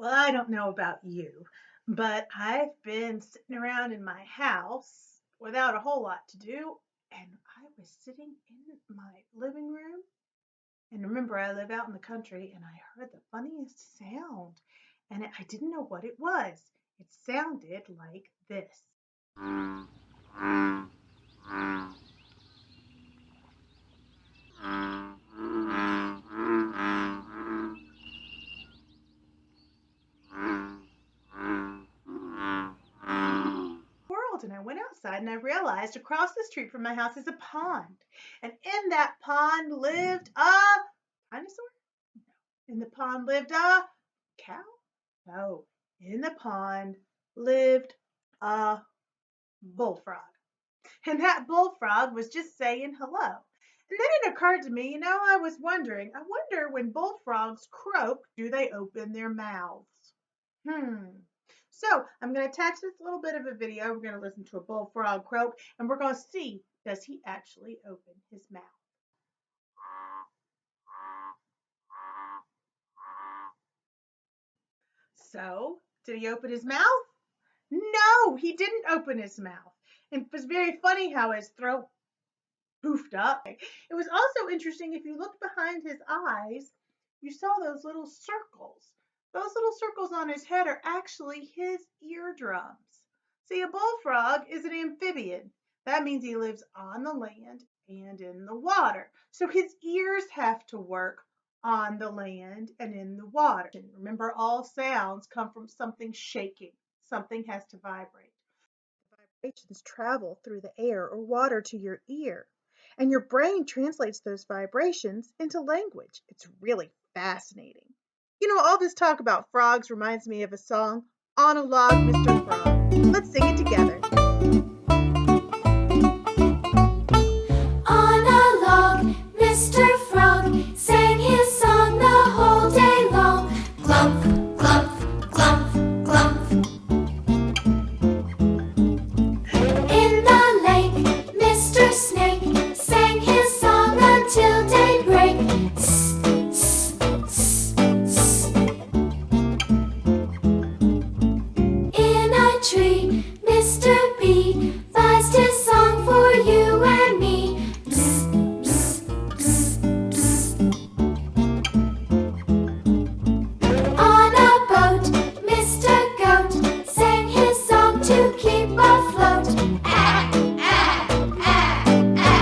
Well, I don't know about you, but I've been sitting around in my house without a whole lot to do, and I was sitting in my living room. And remember, I live out in the country, and I heard the funniest sound, and I didn't know what it was. It sounded like this. World, and I went outside and I realized across the street from my house is a pond. And in that pond lived a dinosaur? In the pond lived a cow? No. In the pond lived a bullfrog. And that bullfrog was just saying hello. And then it occurred to me, I was wondering, I wonder when bullfrogs croak, do they open their mouths? Hmm. So I'm going to attach this little bit of a video. We're going to listen to a bullfrog croak, and we're going to see, does he actually open his mouth? So, did he open his mouth? No, he didn't open his mouth. And it was very funny how his throat poofed up. It was also interesting if you looked behind his eyes, you saw those little circles. Those little circles on his head are actually his eardrums. See, a bullfrog is an amphibian. That means he lives on the land and in the water. So his ears have to work on the land and in the water. Remember, all sounds come from something shaking. Something has to vibrate. Vibrations travel through the air or water to your ear, and your brain translates those vibrations into language. It's really fascinating. All this talk about frogs reminds me of a song, On a Log, Mr. Frog. Let's sing it together. On a log, Mr. Frog sang his song the whole day long. Glump, glump, glump, glump. In the lake, Mr. Snake sang his song until daybreak. Tss, tss, tss, tss. In a tree, Mr. Bee buzzed his song for you and me. Bzz, bzz, bzz, bzz. On a boat, Mr. Goat sang his song to keep afloat. Ah, ah, ah, ah.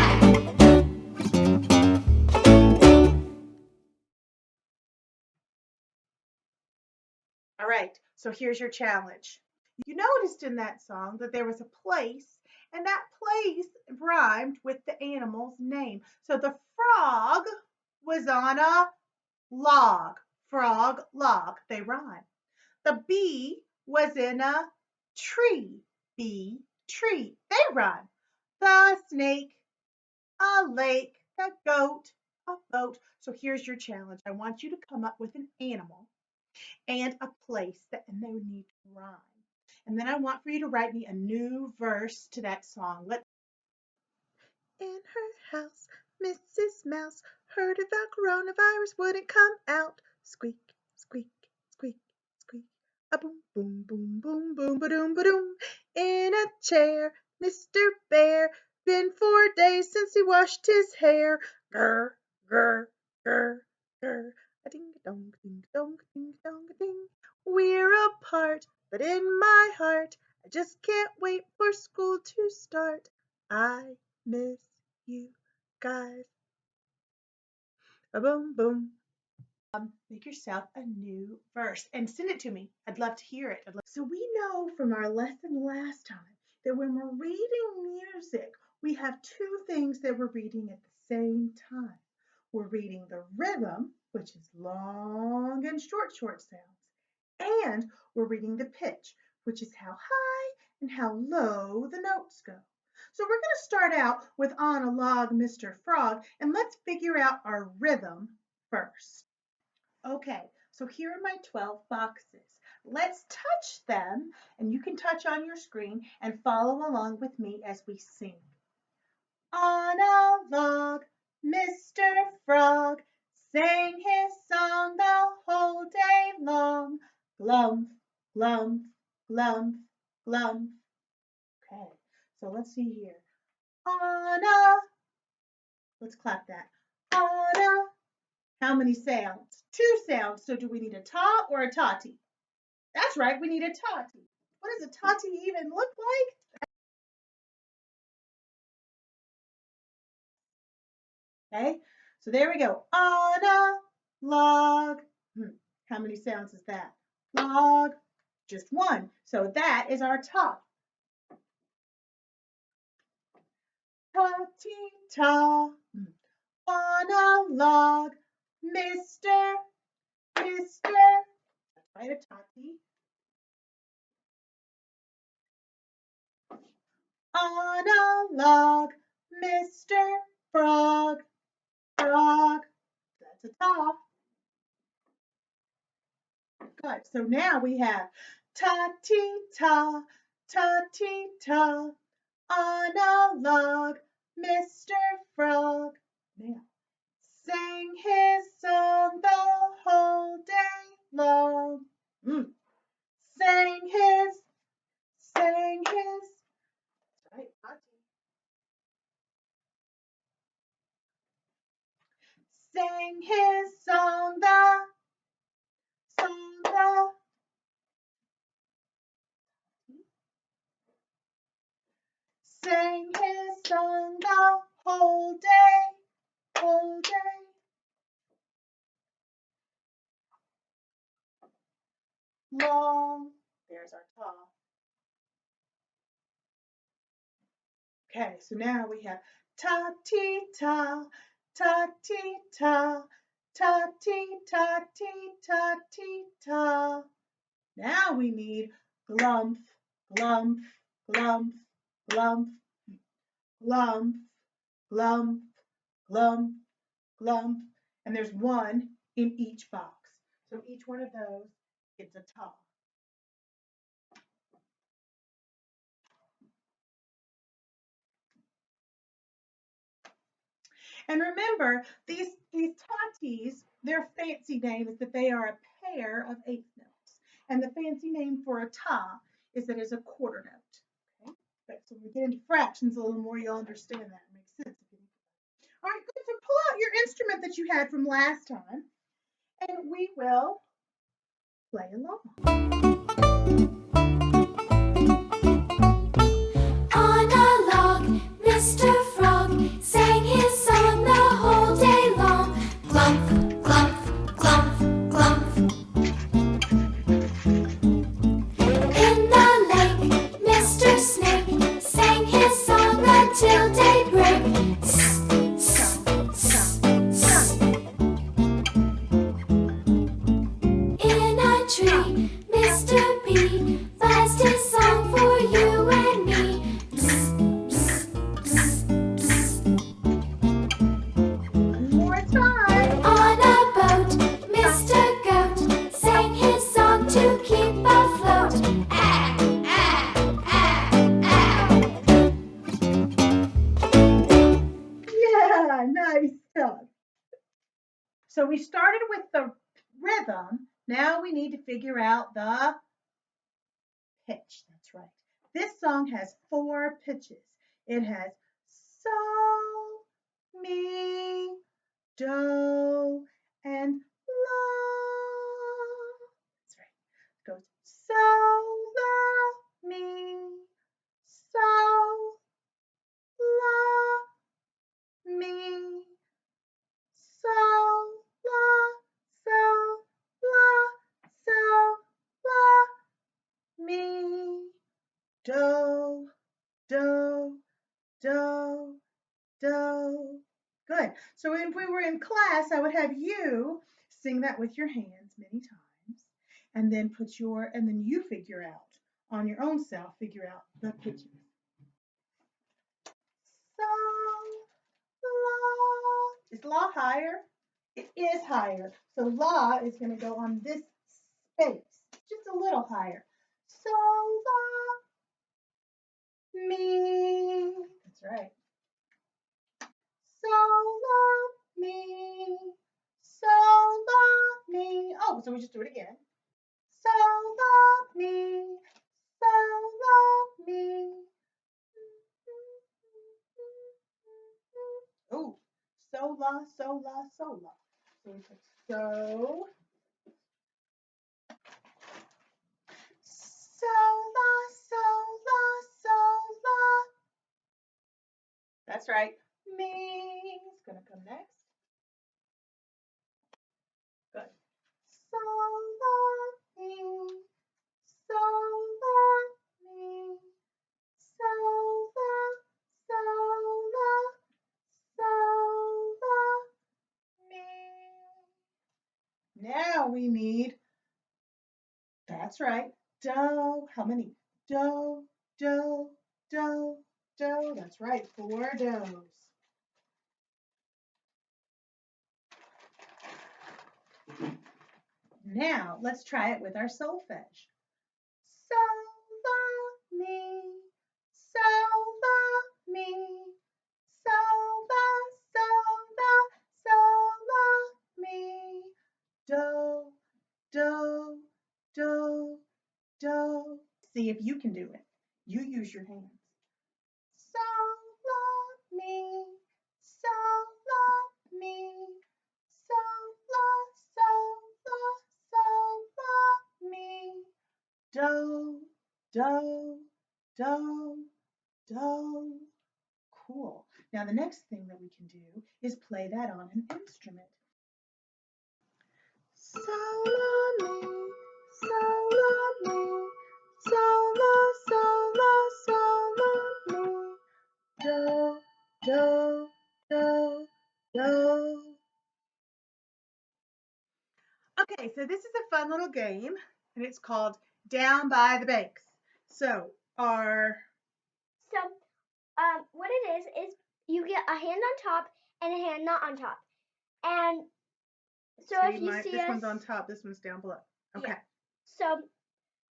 All right, so here's your challenge. You noticed in that song that there was a place, and that place rhymed with the animal's name. So the frog was on a log. Frog, log, they rhyme. The bee was in a tree. Bee, tree, they rhyme. The snake, a lake. The goat, a boat. So here's your challenge. I want you to come up with an animal and a place and they would need to rhyme. And then I want for you to write me a new verse to that song. In her house, Mrs. Mouse heard about coronavirus wouldn't come out. Squeak, squeak, squeak, squeak. A boom, boom, boom, boom, boom, ba-doom, ba-doom. In a chair, Mr. Bear been 4 days since he washed his hair. Grr, grr, grr, grr. A ding a dong, ding dong, ding dong, ding. We're apart, but in my heart, I just can't wait for school to start. I miss you guys. A boom boom. Make yourself a new verse and send it to me. I'd love to hear it. So we know from our lesson last time that when we're reading music, we have two things that we're reading at the same time. We're reading the rhythm, which is long and short sounds, and we're reading the pitch, which is how high and how low the notes go. So we're going to start out with On a Log, Mr. Frog, and let's figure out our rhythm first. Okay, so here are my 12 boxes. Let's touch them, and you can touch on your screen and follow along with me as we sing. On a log, Mr. Frog sang his song the whole day long. Glump, glump, glump, glump. Okay, so let's see here. Anna. Let's clap that. Anna. How many sounds? 2 sounds. So do we need a ta or a tati? That's right, we need a tati. What does a tati even look like? Okay, so there we go. Anna, log. How many sounds is that? Log, just 1. So that is our ta. Ta-ti-ta. Anna, log. Mister, mister. That's right, a tati. Anna, log. Mr. Frog, frog. That's a ta. Good. So now we have ta-ti-ta, ta-ti-ta, on a log, Mr. Frog. Now, sang his song the whole day long. Sang his, right, Tati. Sang his song the, sang his song the whole day long. There's our ta. Okay, so now we have ta ti ta, ta ti ta, ta ti ta ti ta ti ta. Now we need glump, glump, glump, glump, glump, glump, glump, glump. And there's 1 in each box. So each one of those gets a ta. And remember, these tatis, their fancy name is that they are a pair of 8th notes. And the fancy name for a ta is that it's a quarter note. Okay? But so when we get into fractions a little more, you'll understand that. It makes sense. All right, good. So pull out your instrument that you had from last time, and we will play along. On a log, Mr. Frog sang his song the whole day long. Glump, glump, glump, glump. In the lake, Mr. Snake sang his song until daybreak. In a tree, Mr. Bee buzzed his song for you and me. One more time. On a boat, Mr. Goat sang his song to keep afloat. Ah, ah, ah, ah. Yeah, nice stuff. So we started with the rhythm. Now we need to figure out the pitch. That's right. This song has 4 pitches. It has so, mi, do, and la. That's right. It goes so, la, mi, so, la, mi, so, la, so, la, so, la, mi, do, do, do, do. Good. So if we were in class, I would have you sing that with your hands many times, and then you figure out on your own self, figure out the pitches. So, la. Is la higher? It is higher. So la is going to go on this space, just a little higher. So, la, mi. That's right. So, la, mi. So, la, mi. Oh, so we just do it again. So, mi, sol, la, mi. Oh, sol, la, sol, la, sol, la. So we put so, sol, la, sol, la, sol, la. That's right. Mi is going to come next. Good. Sol, la, mi, sol, la, mi, sol, la, sol, la, sol, la, mi. Now we need, that's right, do. How many? Do, do, do, do. That's right, 4 do's. Now let's try it with our solfege. Sol, la, mi, sol, la, mi, sol, la, sol, la, sol, la, mi, do, do, do, do. See if you can do it. You use your hands. Sol, la, mi, sol, la, mi, sol, la, sol, la, sol, la, mi. Do, do, do, do. Cool. Now the next thing that we can do is play that on an instrument. Sol, la, mi, sol, la, mi, sol, la, sol, la, sol, la, mi. Do, do, do, do. Okay, so this is a fun little game, and it's called Down by the Banks. So what it is you get a hand on top and a hand not on top. And so if you see this us, one's on top, this one's down below. Okay. Yeah. So if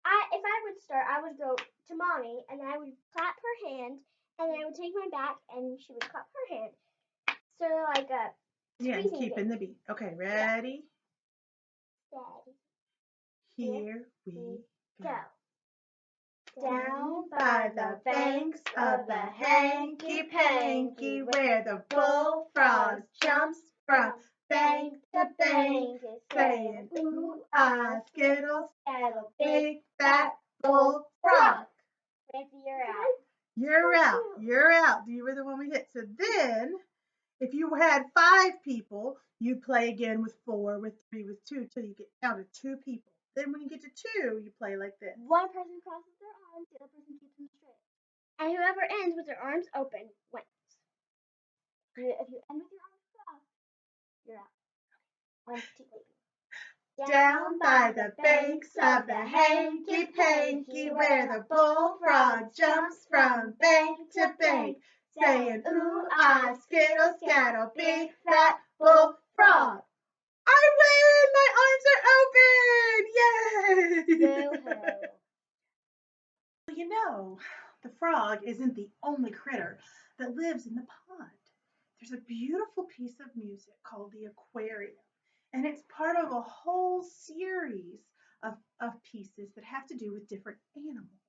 I would start, I would go to mommy and I would clap her hand and then I would take my back and she would clap her hand. So like a and keeping the beat. Okay, ready? Steady. Here we go. Down by the banks of the hanky-panky, where the bullfrog jumps from bank to bank, saying, ooh, ah, skittle, skittle, big fat bullfrog. You're out. You're out. You're out. You were the one we hit. So then, if you had 5 people, you play again with 4, with 3, with 2, till you get down to 2 people. Then when you get to 2, you play like this. One person crosses their arms, the other person keeps them straight. And whoever ends with their arms open wins. If you end with your arms crossed, you're out. 1, 2, 3. Down by the banks of the hanky-panky, where the bullfrog jumps from bank to bank, saying, ooh, ah, skittle, scattle, big fat bullfrog. I win! My arms are open! Yay! Well, you know, the frog isn't the only critter that lives in the pond. There's a beautiful piece of music called the Aquarium, and it's part of a whole series of pieces that have to do with different animals.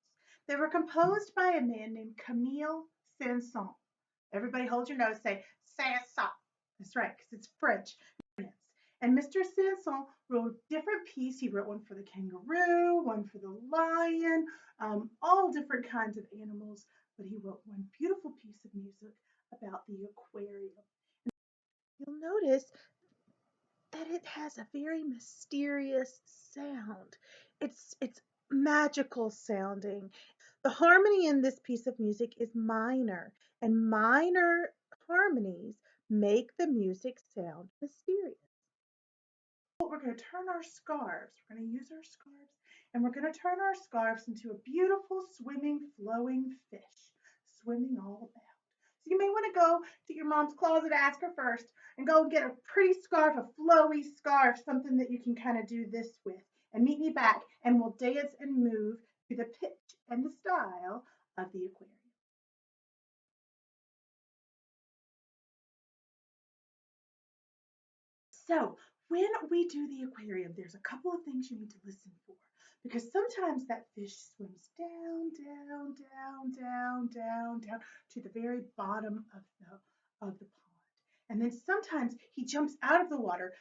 They were composed by a man named Camille Saint-Saens. Everybody hold your nose, say Saint-Saens. That's right, because it's French. And Mr. Saint-Saens wrote a different piece. He wrote one for the kangaroo, one for the lion, all different kinds of animals. But he wrote one beautiful piece of music about the aquarium. You'll notice that it has a very mysterious sound. It's magical sounding. The harmony in this piece of music is minor, and minor harmonies make the music sound mysterious. We're going to turn our scarves. We're going to use our scarves, and we're going to turn our scarves into a beautiful swimming, flowing fish, swimming all about. So you may want to go to your mom's closet, ask her first, and go get a pretty scarf, a flowy scarf, something that you can kind of do this with. And meet me back, and we'll dance and move to the pitch and the style of the aquarium. So when we do the aquarium, there's a couple of things you need to listen for, because sometimes sometimes that fish swims down, down, down, down, down, down to the very bottom of the pond. And then sometimes he jumps out of the water,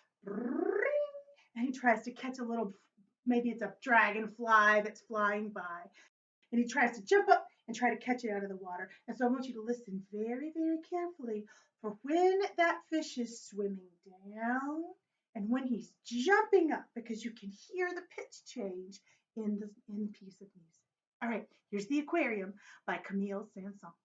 and he tries to catch a little, maybe it's a dragonfly that's flying by, and he tries to jump up and try to catch it out of the water. And so I want you to listen very, very carefully for when that fish is swimming down and when he's jumping up, because you can hear the pitch change in the piece of music. All right, here's The Aquarium by Camille Saint-Saens.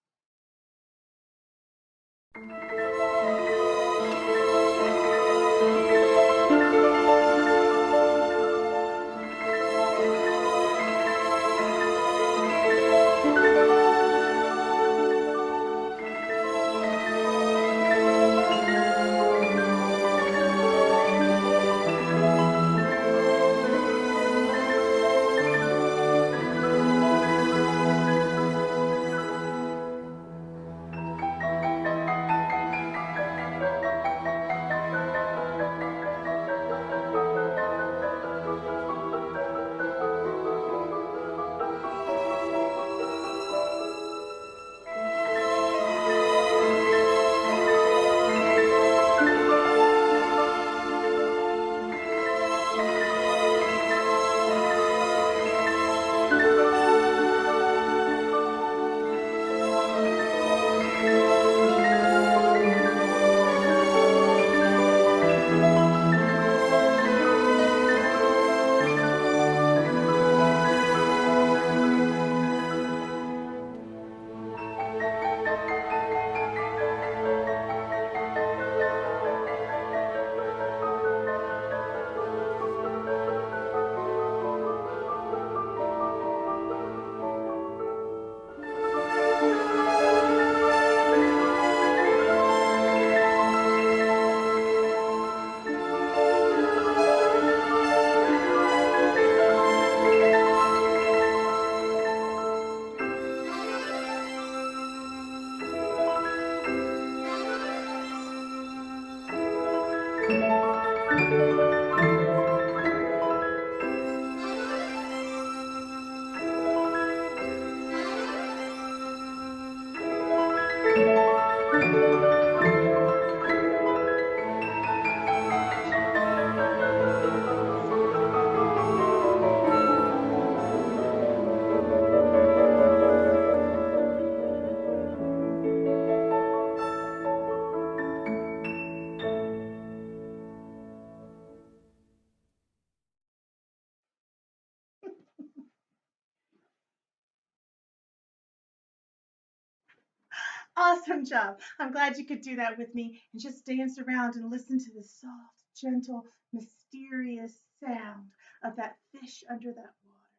Awesome job. I'm glad you could do that with me and just dance around and listen to the soft, gentle, mysterious sound of that fish under that water.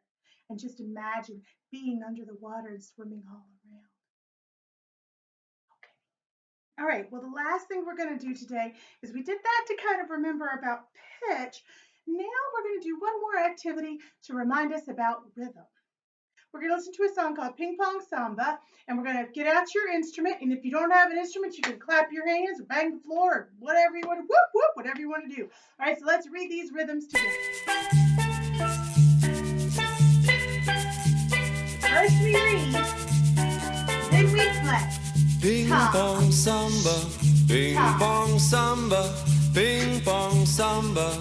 And just imagine being under the water and swimming all around. Okay. All right. Well, the last thing we're going to do today is we did that to kind of remember about pitch. Now we're going to do one more activity to remind us about rhythm. We're going to listen to a song called Pong Samba, and we're going to get out your instrument. And if you don't have an instrument, you can clap your hands or bang the floor or whatever you want to, whoop, whoop, whatever you want to do. All right, so let's read these rhythms together. First we read, then we play. Ping pong samba, ping pong samba, ping pong samba.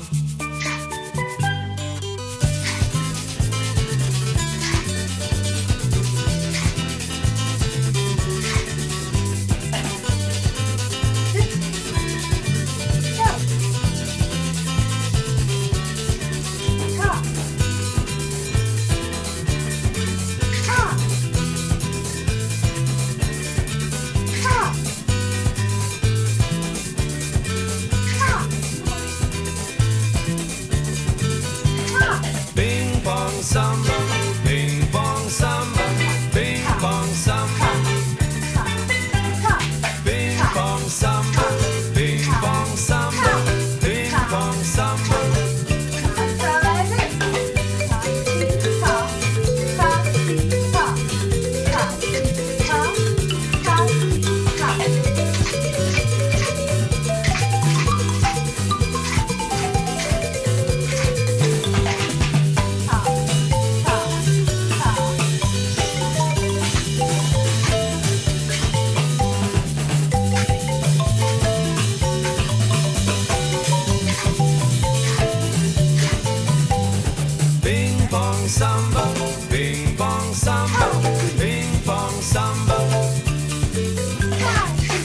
pong samba, ping pong samba, ping pong samba,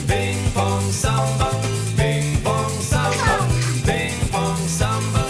ping pong samba, ping pong samba, ping pong samba.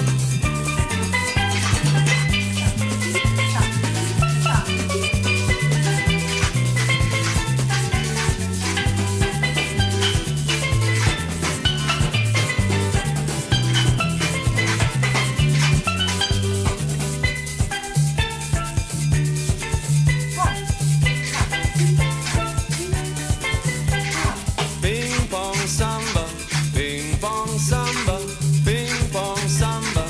Ping pong samba, ping pong samba, ping pong samba.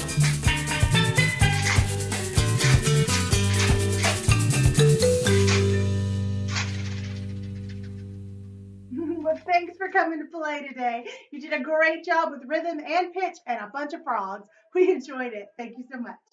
Well, thanks for coming to play today. You did a great job with rhythm and pitch and a bunch of frogs. We enjoyed it. Thank you so much.